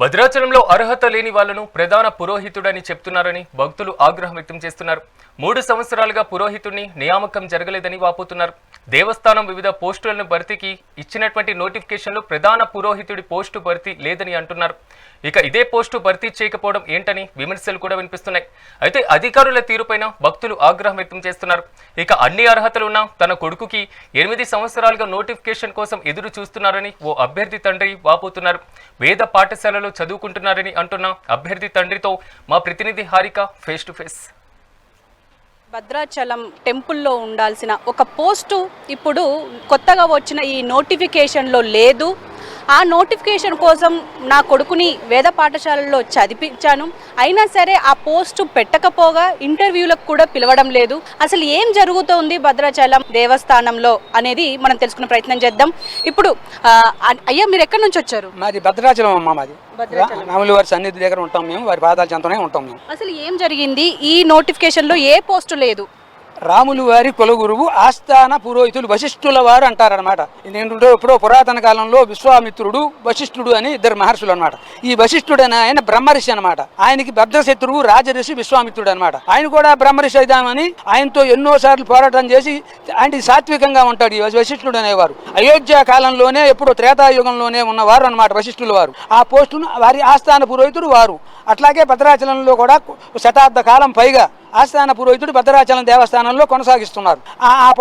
భద్రాచలంలో అర్హత లేని వాళ్లను ప్రధాన పురోహితుడని చెప్తున్నారని భక్తులు ఆగ్రహం వ్యక్తం చేస్తున్నారు. 3 సంవత్సరాలుగా పురోహితుడిని నియామకం జరగలేదని వాపోతున్నారు. దేవస్థానం వివిధ పోస్టులను భర్తీకి ఇచ్చినటువంటి నోటిఫికేషన్లో ప్రధాన పురోహితుడి పోస్టు భర్తీ లేదని అంటున్నారు. ఇక ఇదే పోస్టు భర్తీ చేయకపోవడం ఏంటని విమర్శలు కూడా వినిపిస్తున్నాయి. అయితే అధికారుల తీరుపైన భక్తులు ఆగ్రహం వ్యక్తం చేస్తున్నారు. ఇక అన్ని అర్హతలున్నా తన కొడుకుకి 8 సంవత్సరాలుగా నోటిఫికేషన్ కోసం ఎదురు చూస్తున్నారని ఓ అభ్యర్థి తండ్రి వాపోతున్నారు. వేద పాఠశాలలో చదువుకుంటున్నారని అంటున్న అభ్యర్థి తండ్రితో మా ప్రతినిధి Harika face to face. Bhadrachalam టెంపుల్లో ఉండాల్సిన ఒక పోస్టు ఇప్పుడు కొత్తగా వచ్చిన ఈ నోటిఫికేషన్లో లేదు. ఆ నోటిఫికేషన్ కోసం నా కొడుకుని వేద పాఠశాలలో చదివించాను. అయినా సరే ఆ పోస్టు పెట్టకపోగా ఇంటర్వ్యూలకు కూడా పిలవడం లేదు. అసలు ఏం జరుగుతోంది భద్రాచలం దేవస్థానంలో అనేది మనం తెలుసుకునే ప్రయత్నం చేద్దాం. ఇప్పుడు అయ్యా, మీరు ఎక్కడి నుంచి వచ్చారు? మాది భద్రాచలం అమ్మ. మాది రాముల వారి సన్నిధి దగ్గర ఉంటాం మేము, వారి పాదాల చెంతనే ఉంటాం మేము. అసలు ఏం జరిగింది? ఈ నోటిఫికేషన్లో ఏ పోస్టు లేదు. రాములు వారి కులగురువు ఆస్థాన పురోహితులు వశిష్ఠుల వారు అంటారనమాట. ఎప్పుడో పురాతన కాలంలో విశ్వామిత్రుడు వశిష్ఠుడు అని 2 మహర్షులు అనమాట. ఈ వశిష్ఠుడు అని ఆయన బ్రహ్మర్షి అనమాట. ఆయనకి భద్రశత్రువు రాజర్షి విశ్వామిత్రుడు అనమాట. ఆయన కూడా బ్రహ్మర్షి అయిదామని ఆయనతో ఎన్నోసార్లు పోరాటం చేసి ఆయన సాత్వికంగా ఉంటాడు ఈ వశిష్ఠుడు అనేవారు. అయోధ్య కాలంలోనే ఎప్పుడో త్రేతాయుగంలోనే ఉన్నవారు అనమాట వశిష్ఠుల వారు. ఆ పోస్టును వారి ఆస్థాన పురోహితుడు వారు. అట్లాగే భద్రాచలంలో కూడా శతాబ్ద కాలం పైగా ఆస్థాన పురోహితుడు భద్రాచలం దేవస్థానంలో కొనసాగిస్తున్నారు.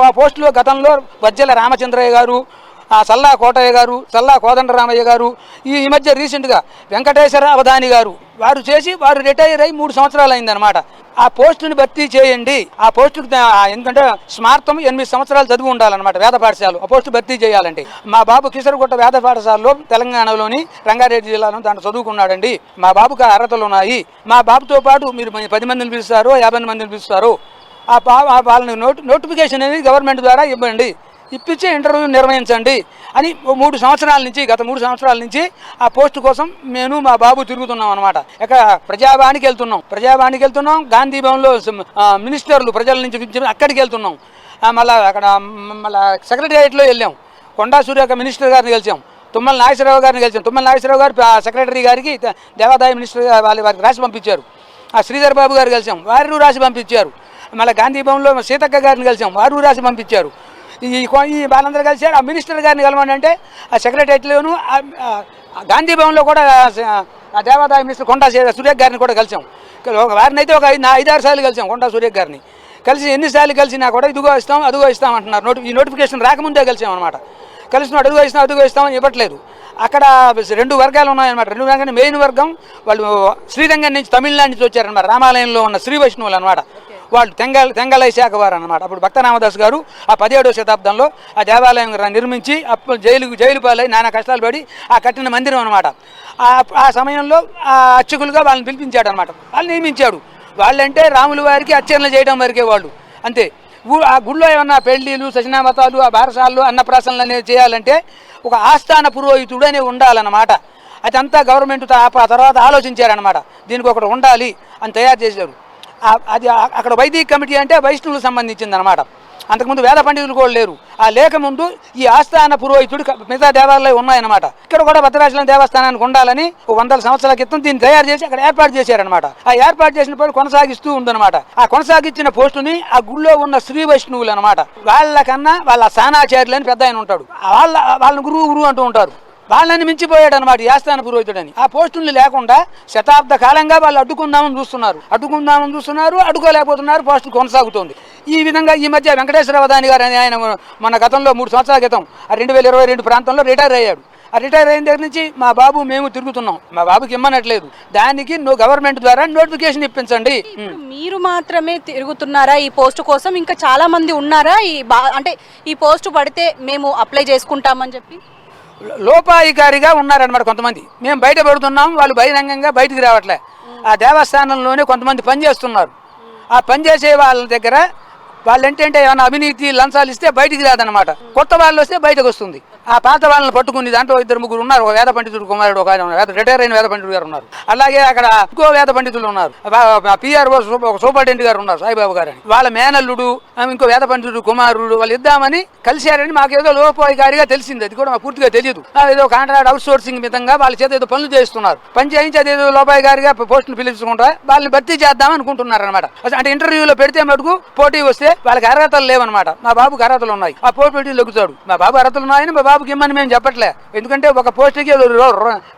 ఆ పోస్టులో గతంలో వజ్జల రామచంద్రయ్య గారు, సల్లా కోటయ్య గారు, సల్లా కోదండరామయ్య గారు, ఈ మధ్య రీసెంట్గా వెంకటేశ్వర అవధాని గారు వారు చేసి వారు రిటైర్ అయ్యి 3 సంవత్సరాలు అయిందనమాట. ఆ పోస్టుని భర్తీ చేయండి. ఆ పోస్టుకు ఎందుకంటే స్మార్థం 8 సంవత్సరాలు చదువు ఉండాలన్నమాట వేద పాఠశాల. ఆ పోస్టు భర్తీ చేయాలంటే మా బాబు కిషోర్గుట్ట వేద పాఠశాలలో తెలంగాణలోని రంగారెడ్డి జిల్లాలో దాంట్లో చదువుకున్నాడండి. మా బాబుకి అర్హతలు ఉన్నాయి. మా బాబుతో పాటు మీరు 10 మందిని పిలుస్తారో 50 మందిని పిలుస్తారో వాళ్ళని నోటిఫికేషన్ అనేది గవర్నమెంట్ ద్వారా ఇవ్వండి, ఇప్పించి ఇంటర్వ్యూ నిర్వహించండి అని గత 3 సంవత్సరాల నుంచి ఆ పోస్టు కోసం నేను మా బాబు తిరుగుతున్నాం అనమాట. ఇక్కడ ప్రజావాణికి వెళ్తున్నాం, గాంధీ భవన్లో మినిస్టర్లు ప్రజల నుంచి అక్కడికి వెళ్తున్నాం. మళ్ళీ సెక్రటేరియట్లో వెళ్ళాం. కొండా సూర్య మినిస్టర్ గారిని కలిసాం. తుమ్మల నాగేశ్వరరావు గారిని కలిసాం. తుమ్మల నాగేశ్వరరావు గారు సెక్రటరీ గారికి దేవాదాయ మినిస్టర్ వారికి రాసి పంపించారు. శ్రీధర్ బాబు గారు కలిసాం, వారు రాసి పంపించారు. మళ్ళీ గాంధీ భవన్లో సీతక్క గారిని కలిసాం, వారు రాసి పంపించారు. ఈ వాళ్ళందరూ కలిసారు. ఆ మినిస్టర్ గారిని కలవండి అంటే ఆ సెక్రటరీలోను గాంధీ భవన్లో కూడా దేవాదాయ మినిస్టర్ కొండా సూర్య గారిని కూడా కలిసాం. వారిని అయితే ఒక 5-6 సార్లు కలిసాం. కొండా సూర్య గారిని కలిసి ఎన్నిసార్లు కలిసినా కూడా ఇదిగో ఇస్తాం అదిగో ఇస్తాం అంటున్నారు. ఈ నోటిఫికేషన్ రాకముందే కలిసాం అనమాట. కలిసినాడు అదిగో ఇస్తామని ఇవ్వట్లేదు. అక్కడ 2 వర్గాలు ఉన్నాయన్నమాట. 2 వర్గాలు మెయిన్ వర్గం వాళ్ళు శ్రీరంగం నుంచి తమిళనాడు నుంచి వచ్చారనమాట. రామాలయంలో ఉన్న శ్రీ వైష్ణవులు అనమాట. వాళ్ళు తెంగళై శాఖ వారు అనమాట. అప్పుడు భక్త రామదాస్ గారు ఆ 17వ శతాబ్దంలో ఆ దేవాలయం నిర్మించి అప్పుడు జైలు పాలై నానా కష్టాలు పడి ఆ కట్టిన మందిరం అనమాట. ఆ సమయంలో ఆ అర్చకులుగా వాళ్ళని పిలిపించాడు అనమాట. వాళ్ళు నియమించాడు. వాళ్ళంటే రాముల వారికి అర్చనలు చేయడం వరకే వాళ్ళు అంతే. ఆ గుళ్ళో ఏమన్నా పెళ్లిళ్ళు సశనామతాలు ఆ బారసాలు అన్నప్రాసనలు అనేవి చేయాలంటే ఒక ఆస్థాన పురోహితుడు అనేవి ఉండాలన్నమాట. అదంతా గవర్నమెంట్ తర్వాత ఆలోచించారనమాట. దీనికి ఒకటి ఉండాలి అని తయారు చేశారు. అది అక్కడ వైదిక కమిటీ అంటే వైష్ణవులకు సంబంధించింది అనమాట. అంతకుముందు వేద పండితులు కూడా లేరు. ఆ లేక ముందు ఈ ఆస్థాన పురోహితుడు మిగతా దేవాలయాలు ఉన్నాయన్నమాట. ఇక్కడ కూడా భద్రాచలం దేవస్థానానికి ఉండాలని 100 సంవత్సరాల క్రితం దీన్ని తయారు చేసి అక్కడ ఏర్పాటు చేశారనమాట. ఆ ఏర్పాటు చేసిన పోయి కొనసాగిస్తూ ఉందన్నమాట. ఆ కొనసాగించిన పోస్టుని ఆ గుళ్ళో ఉన్న శ్రీ వైష్ణవులు అనమాట. వాళ్ళకన్నా వాళ్ళ సానాచార్యులు అని పెద్ద ఆయన ఉంటాడు. వాళ్ళని గురువు అంటూ ఉంటారు. వాళ్ళని మించిపోయాడు అనమాట ఈ ఆస్థాన పురోహితుడని. ఆ పోస్టులు లేకుండా శతాబ్ద కాలంగా వాళ్ళు అడ్డుకుందామని చూస్తున్నారు, అడ్డుకోలేకపోతున్నారు. పోస్టులు కొనసాగుతుంది. ఈ విధంగా ఈ మధ్య వెంకటేశ్వర అవధాని గారు అని ఆయన మన గతంలో 3 సంవత్సరాల క్రితం 2022 ప్రాంతంలో రిటైర్ అయ్యాడు. ఆ రిటైర్ అయిన దగ్గర నుంచి మా బాబు మేము తిరుగుతున్నాం. మా బాబుకి ఇమ్మనట్లేదు. దానికి గవర్నమెంట్ ద్వారా నోటిఫికేషన్ ఇప్పించండి. మీరు మాత్రమే తిరుగుతున్నారా ఈ పోస్టు కోసం? ఇంకా చాలా మంది ఉన్నారా అంటే ఈ పోస్టు పడితే మేము అప్లై చేసుకుంటామని చెప్పి? లోపాయికారిగా ఉన్నారనమాట కొంతమంది. మేము బయట పడుతున్నాం, వాళ్ళు బహిరంగంగా బయటికి రావట్లే. ఆ దేవస్థానంలోనే కొంతమంది పనిచేస్తున్నారు. ఆ పనిచేసే వాళ్ళ దగ్గర వాళ్ళు ఏంటంటే ఏమైనా అవినీతి లంచాలు ఇస్తే బయటికి రాదనమాట. కొత్త వాళ్ళు వస్తే బయటకు వస్తుంది. ఆ పాత వాళ్ళని పట్టుకుని దాంట్లో 2-3 ఉన్నారు. ఒక వేద పండితుడు కుమారుడు, ఒక ఆయన రిటైర్ అయిన వేద పండితుడు గారు ఉన్నారు. అలాగే అక్కడ ఇంకో వేద పండితులు ఉన్నారు. పిఆర్ఓ సూపరింటెండెంట్ గారు ఉన్నారు, సాయిబాబు గారు అని. వాళ్ళ మేనల్లుడు ఇంకో వేద పండితుడు కుమారుడు వాళ్ళు ఇద్దామని కలిశారని మాకేదో లోపాయికారిగా తెలిసింది. అది కూడా మాకు పూర్తిగా తెలియదు. ఏదో కాంట్రాక్ట్ అవుట్ సోర్సింగ్ విధంగా వాళ్ళ చేత ఏదో పనులు చేస్తున్నారు. పని చేయించి అదేదో లోపాయికారిగా పోస్టులు పిలుచుకుంటా వాళ్ళని భర్తీ చేద్దాం అనుకుంటున్నారు అనమాట. అంటే ఇంటర్వ్యూలో పెడితే మటుకు పోటీ వస్తే వాళ్ళకి అర్హతలు లేవన్నమాట. మా బాబుకి అర్హతలు ఉన్నాయి, ఆ పోటీ లొక్కుతాడు. మా బాబు అర్హతలు ఉన్నాయని మా బాబుకి ఇమ్మని మేము చెప్పట్లే. ఎందుకంటే ఒక పోస్టుకి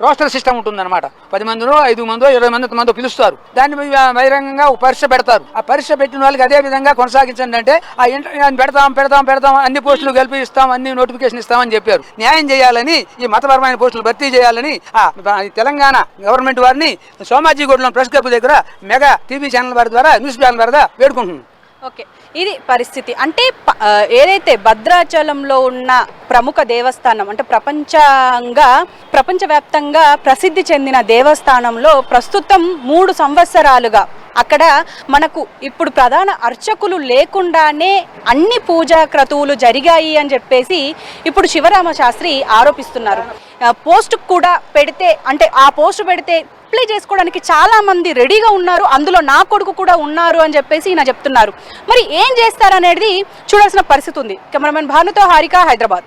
రోస్టర్ సిస్టమ్ ఉంటుంది అనమాట. 10 మందిలో 5 మందో 20 మందో పిలుస్తారు. దాన్ని బహిరంగంగా ఒక పరీక్ష పెడతారు. ఆ పరీక్ష పెట్టిన వాళ్ళకి అదే విధంగా కొనసాగించండి అంటే ఆ పెడతాం అన్ని పోస్టులు కలిపి ఇస్తాం, అన్ని నోటిఫికేషన్ ఇస్తామని చెప్పారు. న్యాయం చేయాలని, ఈ మతపరమైన పోస్టులు భర్తీ చేయాలని తెలంగాణ గవర్నమెంట్ వారిని సోమాజిగూడలో ప్రెస్ క్లబ్ దగ్గర మెగా టీవీ ఛానల్ వారి ద్వారా, న్యూస్ ఛానల్ ద్వారా వేడుకుంటున్నాం. ఓకే, ఇది పరిస్థితి. అంటే ఏదైతే భద్రాచలంలో ఉన్న ప్రముఖ దేవస్థానం అంటే ప్రపంచవ్యాప్తంగా ప్రసిద్ధి చెందిన దేవస్థానంలో ప్రస్తుతం 3 సంవత్సరాలుగా అక్కడ మనకు ఇప్పుడు ప్రధాన అర్చకులు లేకుండానే అన్ని పూజా క్రతువులు జరిగాయి అని చెప్పేసి ఇప్పుడు శివరామ శాస్త్రి ఆరోపిస్తున్నారు. పోస్ట్ కూడా పెడితే అంటే ఆ పోస్ట్ పెడితే అప్లై చేసుకోవడానికి చాలా మంది రెడీగా ఉన్నారు, అందులో నా కొడుకు కూడా ఉన్నారు అని చెప్పేసి ఈయన చెప్తున్నారు. మరి ఏం చేస్తారనేది చూడాల్సిన పరిస్థితి ఉంది. కెమెరామెన్ భానుతో హారిక, హైదరాబాద్.